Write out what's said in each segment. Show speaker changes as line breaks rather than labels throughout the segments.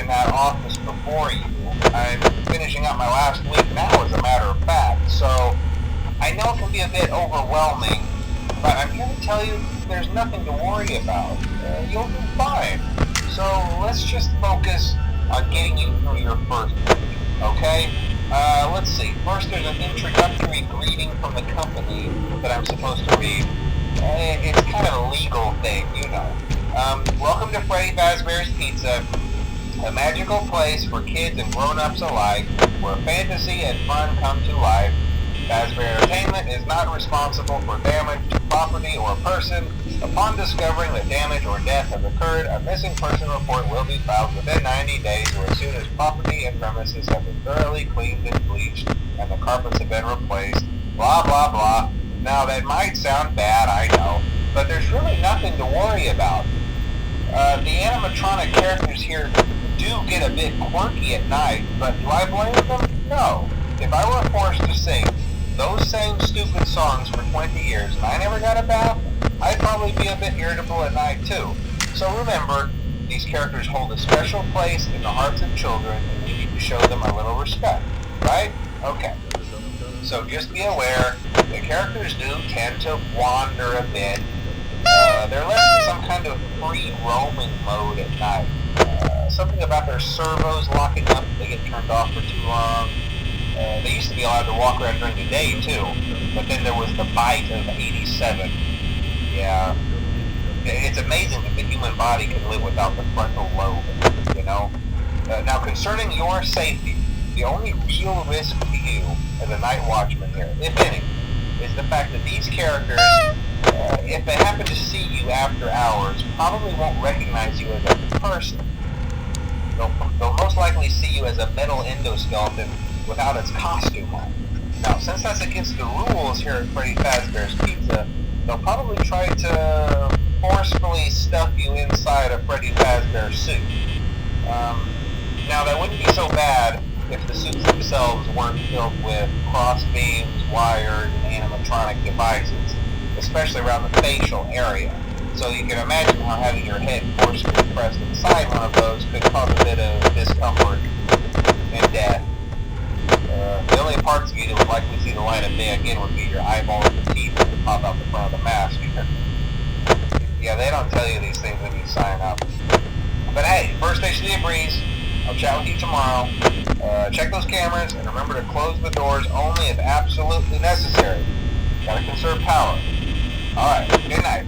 that office before you. I'm finishing up my last week now, as a matter of fact, so I know it can be a bit overwhelming, but I'm here to tell you there's nothing to worry about. You'll do fine. So let's just focus on getting you through your first week, okay? Let's see. First, there's an introductory greeting from the company that I'm supposed to read. It's kind of a legal thing, you know. Welcome to Freddy Fazbear's Pizza, a magical place for kids and grown-ups alike, where fantasy and fun come to life. Fazbear Entertainment is not responsible for damage to property or person. Upon discovering that damage or death has occurred, a missing person report will be filed within 90 days or as soon as property and premises have been thoroughly cleaned and bleached and the carpets have been replaced. Blah, blah, blah. Now, that might sound bad, I know, but there's really nothing to worry about. The animatronic characters here do get a bit quirky at night, but do I blame them? No. If I were forced to sing those same stupid songs for 20 years and I never got a bath, I'd probably be a bit irritable at night too. So remember, these characters hold a special place in the hearts of children and we need to show them a little respect, right? Okay. So just be aware, the characters do tend to wander a bit. They're left in some kind of free roaming mode at night. Something about their servos locking up if they get turned off for too long. They used to be allowed to walk around during the day too, but then there was the bite of 87. Yeah, it's amazing that the human body can live without the frontal lobe, you know? Now concerning your safety, the only real risk to you as a night watchman here, if any, is the fact that these characters, if they happen to see you after hours, probably won't recognize you as a person. They'll most likely see you as a metal endoskeleton without its costume on. Now, since that's against the rules here at Freddy Fazbear's Pizza, they'll probably try to forcefully stuff you inside a Freddy Fazbear suit. Now, that wouldn't be so bad if the suits themselves weren't filled with cross beams, wires, and animatronic devices, especially around the facial area. So you can imagine how having your head forcefully pressed inside one of those could cause a bit of discomfort and death. The only parts of you that would likely see the light of day again would be your eyeballs and teeth that would pop out the front of the mask. Yeah, they don't tell you these things when you sign up. But hey, first station of the breeze. I'll chat with you tomorrow. Check those cameras and remember to close the doors only if absolutely necessary. Gotta conserve power. Alright, good night.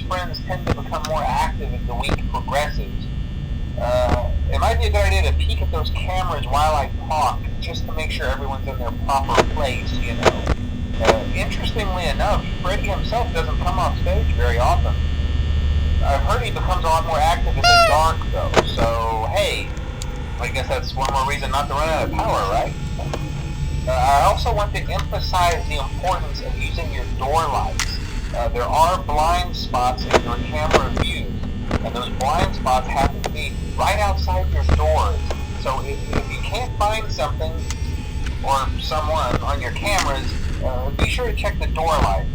friends tend to become more active as the week progresses. It might be a good idea to peek at those cameras while I talk, just to make sure everyone's in their proper place, you know. Interestingly enough, Freddy himself doesn't come off stage very often. I've heard he becomes a lot more active in the dark, though, so hey, I guess that's one more reason not to run out of power, right? I also want to emphasize the importance of using your door lights. There are blind spots in your camera views, and those blind spots happen to be right outside your doors. So if you can't find something or someone on your cameras, be sure to check the door light.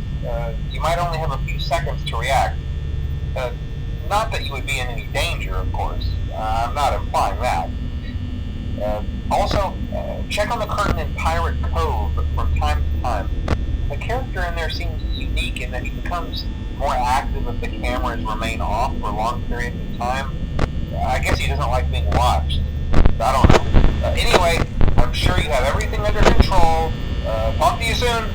You might only have a few seconds to react. Not that you would be in any danger, of course. I'm not implying that. Also, check on the curtain in Pirate Cove from time to time. The character in there seems unique in that he becomes more active if the cameras remain off for long periods of time. I guess he doesn't like being watched. I don't know. Anyway, I'm sure you have everything under control. Talk to you soon.